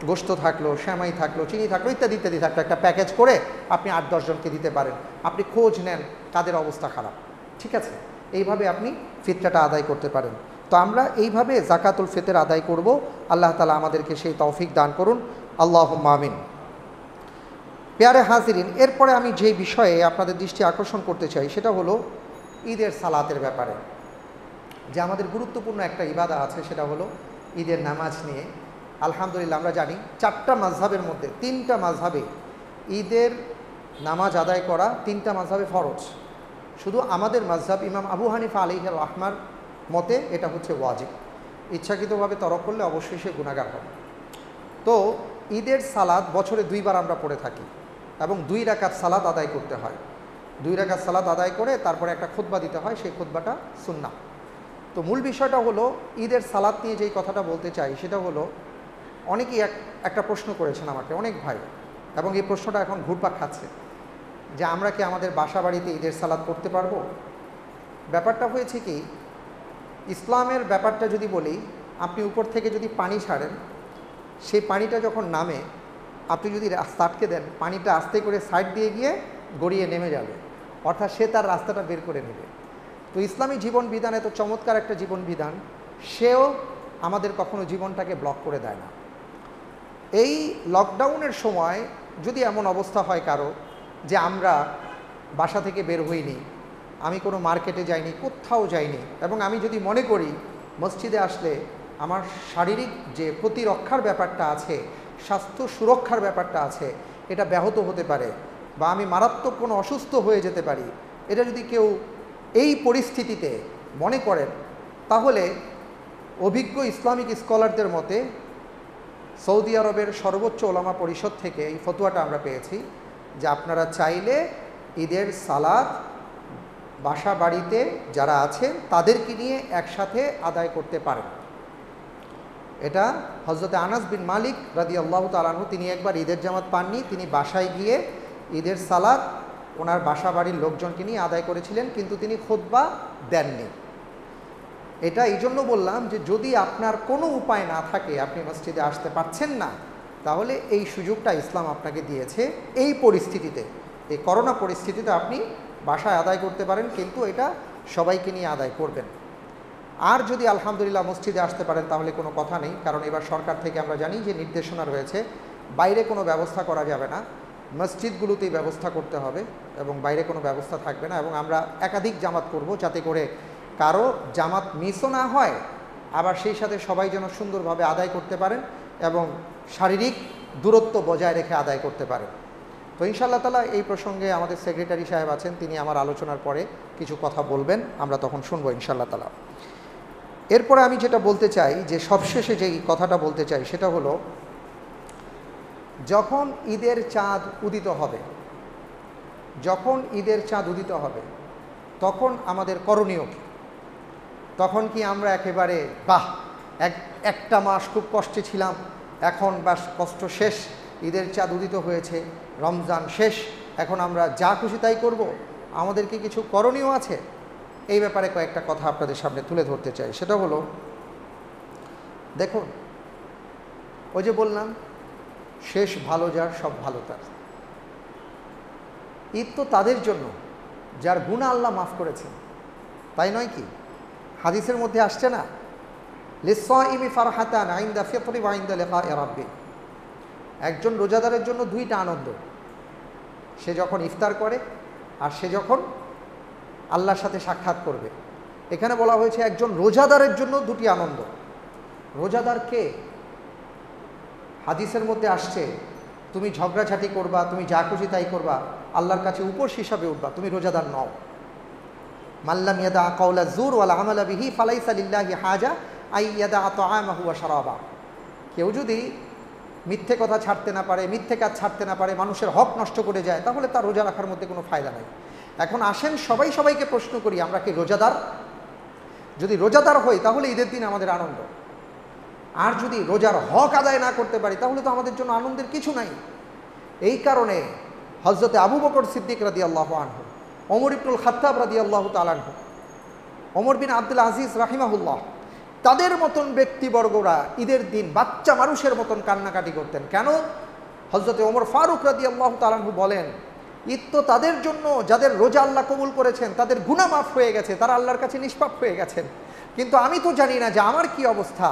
গোশত থাকলো, শ্যামাই থাকলো, চিনি থাকলো, ইত্যাদি ইত্যাদি থাকলো, একটা প্যাকেজ করে আপনি 8-10 জনকে দিতে পারেন। আপনি খোঁজ নেন কাদের অবস্থা খারাপ, ঠিক আছে? এইভাবে আপনি ফিতরাটা আদায় করতে পারেন। তো আমরা এইভাবে জাকাতুল ফিতর আদায় করব। আল্লাহ তাআলা আমাদেরকে সেই তৌফিক দান করুন, আল্লাহুম্মা আমিন। প্যারে হাজিরিন, এরপরে আমি যে বিষয়ে আপনাদের দৃষ্টি আকর্ষণ করতে চাই সেটা হলো ঈদের সালাতের ব্যাপারে। যে আমাদের গুরুত্বপূর্ণ একটা ইবাদত আছে সেটা হলো ঈদের নামাজ নিয়ে। আলহামদুলিল্লাহ আমরা জানি 4টা মাযহাবের মধ্যে 3টা মাযহাবে ঈদের নামাজ আদায় করা 3টা মাযহাবে ফরজ। শুধু আমাদের মাযহাব ইমাম আবু হানিফা আলাইহির রাহমার মতে এটা হচ্ছে ওয়াজিব। ইচ্ছাকৃতভাবে তরক করলে অবশ্যই সে গুনাহগার হবে। তো ঈদের সালাত বছরে 2 বার আমরা পড়ে থাকি এবং 2 রাকাত সালাত আদায় করতে হয়। 2 রাকাত সালাত আদায় করে তারপরে একটা খুতবা দিতে হয়, সেই খুতবাটা সুন্নাহ। তো মূল বিষয়টা হলো ঈদের সালাত নিয়ে যেই কথাটা বলতে চাই সেটা হলো অনেকেই একটা প্রশ্ন করেছেন আমাকে, অনেক ভাই, এবং এই প্রশ্নটা এখন ঘুরপাক খাচ্ছে যে আমরা কি আমাদের বাসা বাড়িতে ঈদের সালাত পড়তে পারবো? ব্যাপারটা হয়েছে কি, ইসলামের ব্যাপারটা যদি বলি, আপনি উপর থেকে যদি পানি ছাড়েন, সেই পানিটা যখন নামে আপনি যদি রাস্তা আটকে দেন, পানিটা আস্তে করে সাইড দিয়ে গিয়ে গড়িয়ে নেমে যাবে, অর্থাৎ সে তার রাস্তাটা বের করে নেবে। তো ইসলামী জীবন বিধান এত চমৎকার একটা জীবন বিধান, সেও আমাদের কখনো জীবনটাকে ব্লক করে দেয় না। এই লকডাউনের সময় যদি এমন অবস্থা হয় কারো যে আমরা বাসা থেকে বের হইনি, আমি কোনো মার্কেটে যাইনি, কোথাও যাইনি, এবং আমি যদি মনে করি মসজিদে আসলে আমার শারীরিক যে প্রতিরক্ষার ব্যাপারটা আছে, স্বাস্থ্য সুরক্ষার ব্যাপারটা আছে, এটা ব্যাহত হতে পারে বা আমি মারাত্মক কোনো অসুস্থ হয়ে যেতে পারি, এটা যদি কেউ এই পরিস্থিতিতে মনে করেন, তাহলে অভিজ্ঞ ইসলামিক স্কলারদের মতে সৌদি আরবের সর্বোচ্চ ওলামা পরিষদ থেকে এই ফতোয়াটা আমরা পেয়েছি যে আপনারা চাইলে ঈদের সালাত বাসা বাড়িতে যারা আছেন তাদেরকে নিয়ে একসাথে আদায় করতে পারেন। এটা হযরতে আনাস বিন মালিক রাদিয়াল্লাহু তাআলা আনহু, তিনি একবার ঈদের জামাত পাননি, তিনি বাসায় গিয়ে ঈদের সালাত ওনার বাসা বাড়ির লোকজনকে নিয়ে আদায় করেছিলেন, কিন্তু তিনি খুতবা দেননি। এটা এই জন্য বললাম যে যদি আপনার কোনো উপায় না থাকে, আপনি মসজিদে আসতে পারছেন না, তাহলে এই সুযোগটা ইসলাম আপনাকে দিয়েছে। এই পরিস্থিতিতে, এই করোনা পরিস্থিতিতে আপনি বাসায় আদায় করতে পারেন, কিন্তু এটা সবাইকে নিয়ে আদায় করবেন। আর যদি আলহামদুলিল্লাহ মসজিদে আসতে পারেন তাহলে কোনো কথা নেই, কারণ এবার সরকার থেকে আমরা জানি যে নির্দেশনা রয়েছে বাইরে কোনো ব্যবস্থা করা যাবে না, মসজিদগুলোতেই ব্যবস্থা করতে হবে এবং বাইরে কোনো ব্যবস্থা থাকবে না। এবং আমরা একাধিক জামাত করব যাতে করে কারো জামাত মিসও না হয় আবার সেই সাথে সবাই যেন সুন্দরভাবে আদায় করতে পারেন এবং শারীরিক দূরত্ব বজায় রেখে আদায় করতে পারেন। তো ইনশাআল্লাহ তাআলা এই প্রসঙ্গে আমাদের সেক্রেটারি সাহেব আছেন, তিনি আমার আলোচনার পরে কিছু কথা বলবেন, আমরা তখন শুনবো ইনশাআল্লাহ তাআলা। এরপরে আমি যেটা বলতে চাই, যে সবশেষে যেই কথাটা বলতে চাই সেটা হলো, যখন ঈদের চাঁদ উদিত হবে, যখন ঈদের চাঁদ উদিত হবে তখন আমাদের করণীয় কী? তখন কি আমরা একেবারে বাহ একটা মাস খুব কষ্টে ছিলাম, এখন বাস কষ্ট শেষ, ঈদের চাঁদ উদিত হয়েছে, রমজান শেষ, এখন আমরা যা খুশি তাই করব? আমাদের কি কিছু করণীয় আছে? এই ব্যাপারে কয়েকটা কথা আপনাদের সামনে তুলে ধরতে চাই। সেটা হলো, দেখুন, ওই যে বললাম, শেষ ভালো যার সব ভালো তার। ঈদ তো তাদের জন্য যার গুনাহ আল্লাহ মাফ করেছেন, তাই নয় কি? হাদিসের মধ্যে আসছে না, লিস-সাইমি ফারহাতান ইনদা ফিতরি ওয়া ইনদা লিকাই রাব্বি। একজন রোজাদারের জন্য দুইটা আনন্দ, সে যখন ইফতার করে আর সে যখন আল্লাহর সাথে সাক্ষাৎ করবে। এখানে বলা হয়েছে একজন রোজাদারের জন্য দুটি আনন্দ। রোজাদার কে? হাদিসের মধ্যে আসছে, তুমি ঝগড়াঝাটি করবা, তুমি যা খুশি তাই করবা, আল্লাহর কাছে উপোস হিসাবে উঠবা, তুমি রোজাদার নও। মাল্লাম ইয়াদা কাওলা যুর ওয়াল আমালা বিহি ফালাইসা লিল্লাহি হাজা আই ইয়াদা তাআমাহু ওয়া শারাবা। কেউ যদি মিথ্যে কথা ছাড়তে না পারে, মিথ্যে কাজ ছাড়তে না পারে, মানুষের হক নষ্ট করে যায়, তাহলে তার রোজা রাখার মধ্যে কোনো ফায়দা নাই। এখন আসেন সবাইকে প্রশ্ন করি, আমরা কি রোজাদার? যদি রোজাদার হই তাহলে ঈদের দিন আমাদের আনন্দ, আর যদি রোজার হক আদায় না করতে পারি তাহলে তো আমাদের জন্য আনন্দের কিছু নাই। এই কারণে হযরতে আবু বকর সিদ্দিক রাদিয়াল্লাহু আনহু, ওমর ইবনুল খাত্তাব রাদিয়াল্লাহু তাআলা আনহু, ওমর বিন আব্দুল আজিজ রাহিমাহুল্লাহ, তাদের মতন ব্যক্তিবর্গরা ঈদের দিন বাচ্চা মানুষের মতন কান্নাকাটি করতেন। কেন? হযরতে ওমর ফারুক রাদিয়াল্লাহু তাআলা আনহু বলেন, ঈদ তো তাদের জন্য যাদের রোজা আল্লাহ কবুল করেছেন, তাদের গুনাহ মাফ হয়ে গেছে, তারা আল্লাহর কাছে নিষ্পাপ হয়ে গেছেন। কিন্তু আমি তো জানি না যে আমার কি অবস্থা,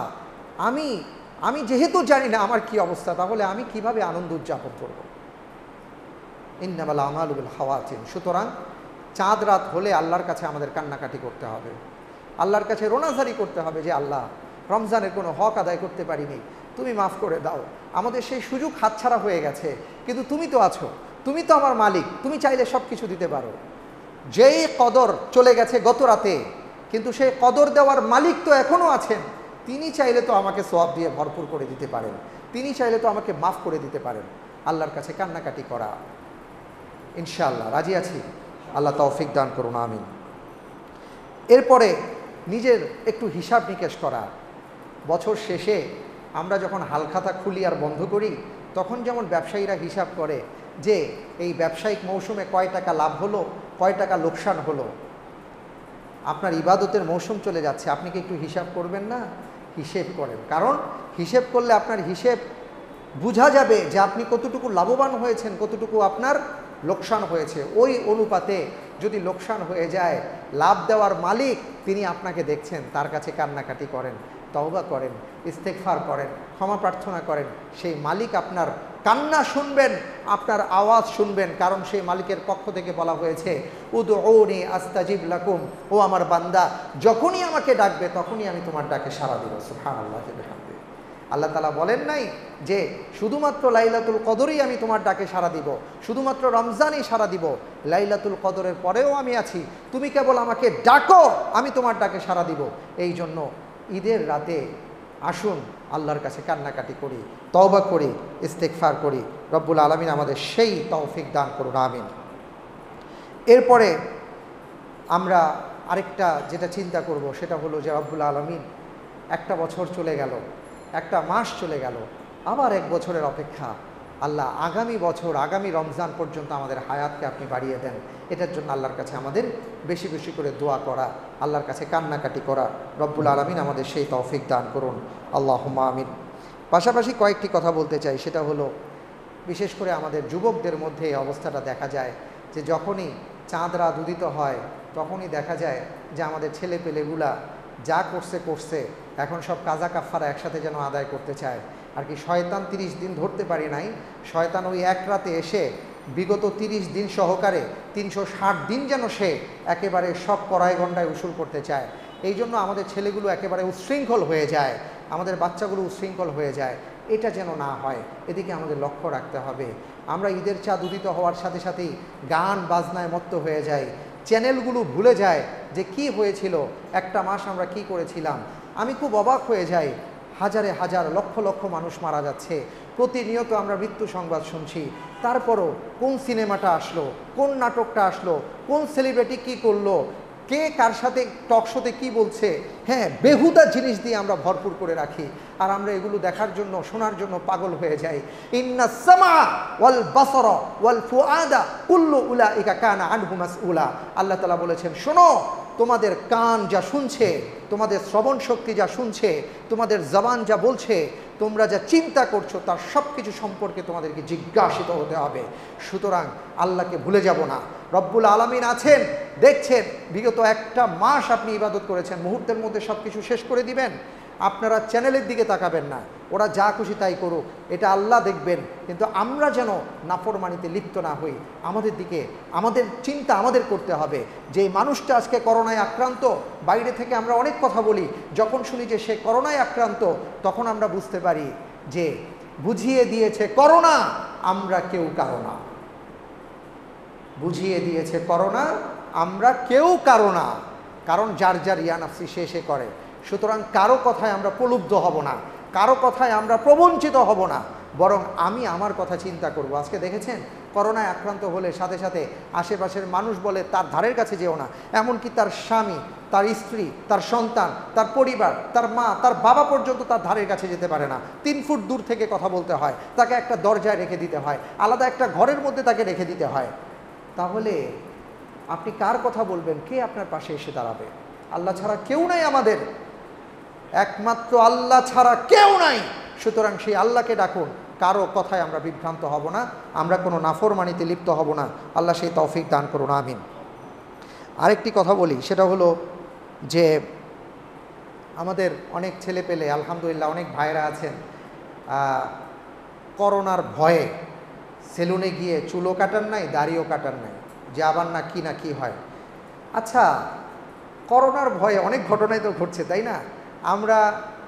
আমি যেহেতু জানি না আমার কি অবস্থা, তাহলে আমি কিভাবে আনন্দ উদযাপন করব? ইন্নামাল আমালু বিল খাওয়াতিম। সুতরাং চাঁদ রাত হলে আল্লাহর কাছে আমাদের কান্নাকাটি করতে হবে, আল্লাহর কাছে রোনাজারি করতে হবে যে আল্লাহ, রমজানের কোনো হক আদায় করতে পারিনি, তুমি মাফ করে দাও, আমাদের সেই সুযোগ হাতছাড়া হয়ে গেছে, কিন্তু তুমি তো আছো, তুমি তো আমার মালিক, তুমি চাইলে সব কিছু দিতে পারো। যেই কদর চলে গেছে গত রাতে, কিন্তু সেই কদর দেওয়ার মালিক তো এখনও আছেন, তিনি চাইলে তো আমাকে সওয়াব দিয়ে ভরপুর করে দিতে পারেন, তিনি চাইলে তো আমাকে মাফ করে দিতে পারেন। আল্লাহর কাছে কান্নাকাটি করা ইনশাআল্লাহ রাজি আছি, আল্লাহ তৌফিক দান করুন, আমিন। এরপরে নিজের একটু হিসাব নিকেশ করা। বছর শেষে আমরা যখন হালখাতা খুলি আর বন্ধ করি, তখন যেমন ব্যবসায়ীরা হিসাব করে যে এই ব্যবসায়িক মৌসুমে কয় টাকা লাভ হলো, কয় টাকা লোকসান হলো। আপনার ইবাদতের মৌসুম চলে যাচ্ছে, আপনি কি একটু হিসাব করবেন না? হিসেব করেন, কারণ হিসেব করলে আপনার হিসেব বোঝা যাবে যে আপনি কতটুকু লাভবান হয়েছেন, কতটুকু আপনার লোকসান হয়েছে। ওই অনুপাতে যদি লোকসান হয়ে যায়, লাভ দেওয়ার মালিক তিনি আপনাকে দেখছেন, তার কাছে কান্নাকাটি করেন, তওবা করেন, ইস্তেগফার করেন, ক্ষমা প্রার্থনা করেন। সেই মালিক আপনার কান্না শুনবেন, আপনার আওয়াজ শুনবেন, কারণ সেই মালিকের পক্ষ থেকে বলা হয়েছে, উদউনি আস্তাজিব লাকুম, ও আমার বান্দা, যখনই আমাকে ডাকবে তখনই আমি তোমার ডাকে সাড়া দিব। সুবহানাল্লাহ। আল্লাহ তাআলা বলেন নাই যে শুধুমাত্র লাইলাতুল কদরই আমি তোমার ডাকে সাড়া দিব, শুধুমাত্র রমজানই সাড়া দিব, লাইলাতুল কদরের পরেও আমি আছি, তুমি কেবল আমাকে ডাকো, আমি তোমার ডাকে সাড়া দিব। এই জন্য ঈদের রাতে আসুন আল্লাহর কাছে কান্নাকাটি করি, তওবা করি, ইস্তেগফার করি। রব্বুল আলামিন আমাদের সেই তৌফিক দান করুন, আমিন। এরপরে আমরা আরেকটা যেটা চিন্তা করব সেটা হলো যে রব্বুল আলামিন, একটা বছর চলে গেল, একটা মাস চলে গেল, আবার এক বছরের অপেক্ষা। আল্লাহ আগামী বছর, আগামী রমজান পর্যন্ত আমাদের হায়াতকে আপনি বাড়িয়ে দেন। এটার জন্য আল্লাহর কাছে আমাদের বেশি বেশি করে দোয়া করা, আল্লাহর কাছে কান্নাকাটি করা। রব্বুল আলামিন আমাদের সেই তৌফিক দান করুন, আল্লাহুম্মা আমিন। পাশাপাশি কয়েকটি কথা বলতে চাই, সেটা হলো বিশেষ করে আমাদের যুবকদের মধ্যে এই অবস্থাটা দেখা যায় যে যখনই চাঁদ রাত উদিত হয় তখনই দেখা যায় যে আমাদের ছেলে পেলেগুলা যা করছে, এখন সব কাজা কাফারা একসাথে যেন আদায় করতে চায়। আর কি শয়তান 30 দিন ধরতে পারি নাই, শয়তান ওই এক রাতে এসে বিগত 30 দিন সহকারে 360 দিন যেন সে একেবারে সব কড়াই গন্ডায় উসুল করতে চায়। এই জন্য আমাদের ছেলেগুলো একেবারে উচ্ছৃঙ্খল হয়ে যায়, আমাদের বাচ্চাগুলো উচ্ছৃঙ্খল হয়ে যায়। এটা যেন না হয়, এদিকে আমাদের লক্ষ্য রাখতে হবে। আমরা ঈদের চাঁদ উদিত হওয়ার সাথে সাথেই গান বাজনায় মত্ত হয়ে যাই, চ্যানেলগুলো ভুলে যায় যে কি হয়েছিল, একটা মাস আমরা কি করেছিলাম। আমি খুব অবাক হয়ে যাই, হাজারে হাজার লক্ষ লক্ষ মানুষ মারা যাচ্ছে, প্রতিনিয়ত আমরা মৃত্যু সংবাদ শুনছি। তারপরও কোন সিনেমাটা আসলো, কোন নাটকটা আসলো, কোন সেলিব্রিটি কি করলো, কে কার সাথে টক শোতে কী বলছে, হ্যাঁ বেহুদা জিনিস দিয়ে আমরা ভরপুর করে রাখি। আর আমরা এগুলো দেখার জন্য শোনার জন্য পাগল হয়ে যাই। ইন্না সামা ওয়াল বাসরা ওয়াল ফুআদা কুল্লু উলাইকা কানা আনহু মাসউলা। আল্লাহ তাআলা বলেছেন, শোনো, তোমাদের কান যা শুনছে, তোমাদের শ্রবণ শক্তি যা শুনছে, তোমাদের জবান যা বলছে, তোমরা যা চিন্তা করছো, তার সব কিছু সম্পর্কে তোমাদেরকে জিজ্ঞাসিত হতে হবে। সুতরাং আল্লাহকে ভুলে যাব না। রব্বুল আলামিন আছেন, দেখছেন। বিগত একটা মাস আপনি ইবাদত করেছেন, মুহূর্তের মধ্যে সব কিছু শেষ করে দিবেন। আপনারা চ্যানেলের দিকে তাকাবেন না, ওরা যা খুশি তাই করুক, এটা আল্লাহ দেখবেন। কিন্তু আমরা যেন নাফরমানিতে লিপ্ত না হই। আমাদের দিকে আমাদের চিন্তা আমাদের করতে হবে যে মানুষটা আজকে করোনায় আক্রান্ত। বাইরে থেকে আমরা অনেক কথা বলি, যখন শুনি যে সে করোনায় আক্রান্ত, তখন আমরা বুঝতে পারি যে বুঝিয়ে দিয়েছে করোনা, আমরা কেউ কারো না। বুঝিয়ে দিয়েছে করোনা, আমরা কেউ কারো না। কারণ যার যার ইয়া নাফসি সে করে। সুতরাং কারো কথায় আমরা প্রলুব্ধ হব না, কারো কথায় আমরা প্রবঞ্চিত হব না, বরং আমি আমার কথা চিন্তা করব। আজকে দেখেছেন, করোনায় আক্রান্ত হলে সাথে সাথে আশেপাশের মানুষ বলে তার ধারের কাছে যেও না। এমনকি তার স্বামী, তার স্ত্রী, তার সন্তান, তার পরিবার, তার মা, তার বাবা পর্যন্ত তার ধারের কাছে যেতে পারে না। 3 ফুট দূর থেকে কথা বলতে হয়, তাকে একটা দরজায় রেখে দিতে হয়, আলাদা একটা ঘরের মধ্যে তাকে রেখে দিতে হয়। তাহলে আপনি কার কথা বলবেন? কে আপনার পাশে এসে দাঁড়াবে? আল্লাহ ছাড়া কেউ নাই আমাদের, একমাত্র আল্লাহ ছাড়া কেউ নাই। সুতরাং সেই আল্লাহকে ডাকুন, কারো কথায় আমরা বিভ্রান্ত হব না, আমরা কোনো নাফরমানিতে লিপ্ত হব না। আল্লাহ সেই তৌফিক দান করুন, আমিন। আরেকটি কথা বলি, সেটা হলো যে আমাদের অনেক ছেলে পেলে আলহামদুলিল্লাহ অনেক ভাইরা আছেন, করোনার ভয়ে সেলুনে গিয়ে চুলও কাটার নাই, দাড়িও কাটার নাই, যে আবার না কি হয়। আচ্ছা, করোনার ভয়ে অনেক ঘটনাই তো ঘটছে, তাই না? আমরা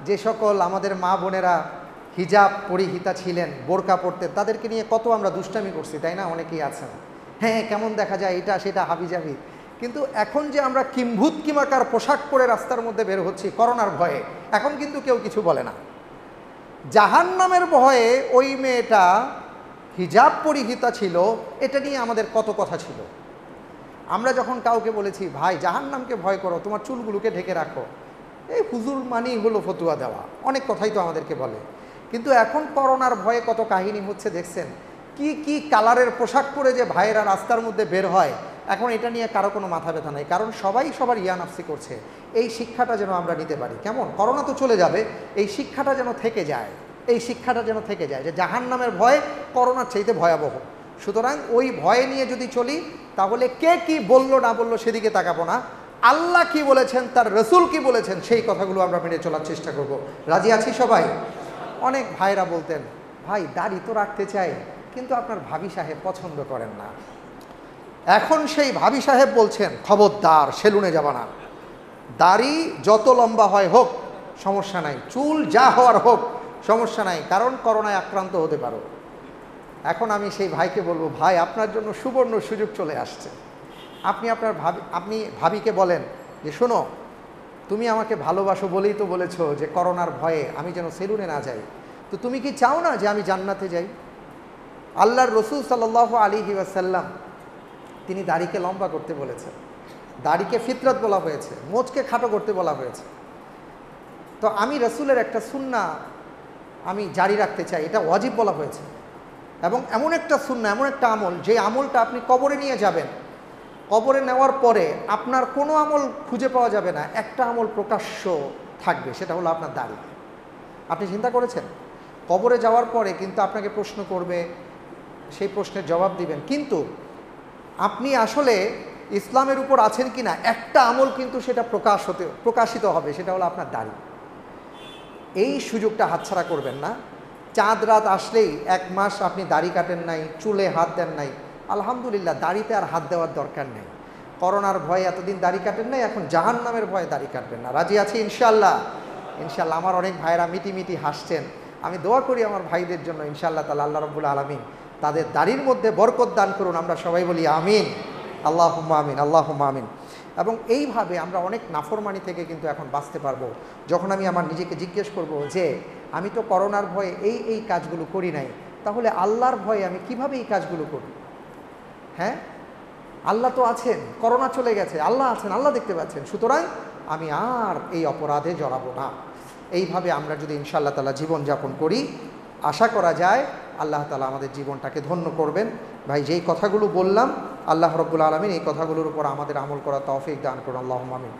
যে সকল আমাদের মা বোনেরা হিজাব পরিহিতা ছিলেন, বোরকা পরতেন, তাদেরকে নিয়ে কত আমরা দুষ্টামি করছি, তাই না? অনেকেই আছেন, হ্যাঁ কেমন দেখা যায়, এটা সেটা হাবিজাবি। কিন্তু এখন যে আমরা কিম্ভূত কিমাকার পোশাক পরে রাস্তার মধ্যে বের হচ্ছি করোনার ভয়ে, এখন কিন্তু কেউ কিছু বলে না। জাহান্নামের ভয়ে ওই মেয়েটা হিজাব পরিহিতা ছিল, এটা নিয়ে আমাদের কত কথা ছিল। আমরা যখন কাউকে বলেছি, ভাই জাহান্নামকে ভয় করো, তোমার চুলগুলোকে ঢেকে রাখো, এই হুজুর মানি হলো ফতুয়া দেওয়া, অনেক কথাই তো আমাদেরকে বলে। কিন্তু এখন করোনার ভয়ে কত কাহিনী হচ্ছে দেখছেন, কি কি কালারের পোশাক পরে যে ভাইয়েরা রাস্তার মধ্যে বের হয়, এখন এটা নিয়ে কারো কোনো মাথা ব্যথা নাই, কারণ সবাই সবার ইয়ানাফসি করছে। এই শিক্ষাটা যেন আমরা নিতে পারি। কেমন? করোনা তো চলে যাবে, এই শিক্ষাটা যেন থেকে যায়, এই শিক্ষাটা যেন থেকে যায় যে জাহান্নামের ভয় করোনার চাইতে ভয়াবহ। সুতরাং ওই ভয় নিয়ে যদি চলি, তাহলে কে কি বললো না বললো সেদিকে তাকাবো না, আল্লাহ কি বলেছেন, তার রসুল কি বলেছেন, সেই কথাগুলো আমরা মেনে চলার চেষ্টা করব। রাজি আছি সবাই? অনেক ভাইরা বলতেন, ভাই দাড়ি তো রাখতে চাই, কিন্তু আপনার ভাবি সাহেব পছন্দ করেন না। এখন সেই ভাবি সাহেব বলছেন, খবরদার সেলুনে যাবা না, দাড়ি যত লম্বা হয় হোক সমস্যা নাই, চুল যা হওয়ার হোক সমস্যা নাই, কারণ করোনায় আক্রান্ত হতে পারো। এখন আমি সেই ভাইকে বলবো, ভাই আপনার জন্য সুবর্ণ সুযোগ চলে আসছে। আপনি ভাবিকে বলেন যে, শোনো, তুমি আমাকে ভালোবাসো বলেই তো বলেছো যে করোনার ভয়ে আমি যেন সেলুনে না যাই, তো তুমি কি চাও না যে আমি জান্নাতে যাই? আল্লাহর রসুল সাল্লাল্লাহু আলাইহি ওয়াসাল্লাম তিনি দাড়িকে লম্বা করতে বলেছেন, দাড়িকে ফিতরত বলা হয়েছে, মোচকে খাটো করতে বলা হয়েছে। তো আমি রসুলের একটা সুন্নাহ আমি জারি রাখতে চাই, এটা ওয়াজিব বলা হয়েছে। এবং এমন একটা সুন্নাহ, এমন একটা আমল, যে আমলটা আপনি কবরে নিয়ে যাবেন, কবরে নেওয়ার পরে আপনার কোনো আমল খুঁজে পাওয়া যাবে না, একটা আমল প্রকাশ্য থাকবে, সেটা হলো আপনার দাড়ি। আপনি চিন্তা করেছেন? কবরে যাওয়ার পরে কিন্তু আপনাকে প্রশ্ন করবে, সেই প্রশ্নের জবাব দিবেন, কিন্তু আপনি আসলে ইসলামের উপর আছেন কি না, একটা আমল কিন্তু সেটা প্রকাশিত হবে, সেটা হলো আপনার দাড়ি। এই সুযোগটা হাতছাড়া করবেন না। চাঁদ রাত আসলেই 1 মাস আপনি দাড়ি কাটেন নাই, চুলে হাত দেন নাই, আলহামদুলিল্লাহ, দাড়িতে আর হাত দেওয়ার দরকার নেই। করোনার ভয়ে এতদিন দাড়ি কাটেন নাই, এখন জাহান্নামের ভয়ে দাড়ি কাটবেন না। রাজি আছি ইনশাল্লাহ? ইনশাল্লাহ। আমার অনেক ভাইয়েরা মিটি হাসছেন, আমি দোয়া করি আমার ভাইদের জন্য, ইনশাআল্লাহ তাআলা আল্লাহ রাব্বুল আলামিন তাদের দাড়ির মধ্যে বরকত দান করুন। আমরা সবাই বলি আমিন, আল্লাহুম্মা আমিন, আল্লাহুম্মা আমিন। এবং এইভাবে আমরা অনেক নাফরমানি থেকে কিন্তু এখন বাঁচতে পারবো। যখন আমি আমার নিজেকে জিজ্ঞেস করব যে আমি তো করোনার ভয়ে এই কাজগুলো করি নাই, তাহলে আল্লাহর ভয়ে আমি কিভাবে এই কাজগুলো করি? হ্যাঁ, আল্লাহ তো আছেন, করোনা চলে গেছে, আল্লাহ আছেন, আল্লাহ দেখতে পাচ্ছেন, সুতরাং আমি আর এই অপরাধে জড়াবো না। এইভাবে আমরা যদি ইনশাআল্লাহ তাআলা জীবনযাপন করি, আশা করা যায় আল্লাহ তাআলা আমাদের জীবনটাকে ধন্য করবেন। ভাই, যেই কথাগুলো বললাম, আল্লাহ রাব্বুল আলামিন এই কথাগুলোর উপর আমাদের আমল করার তৌফিক দান করুন। আল্লাহুম্মা আমিন।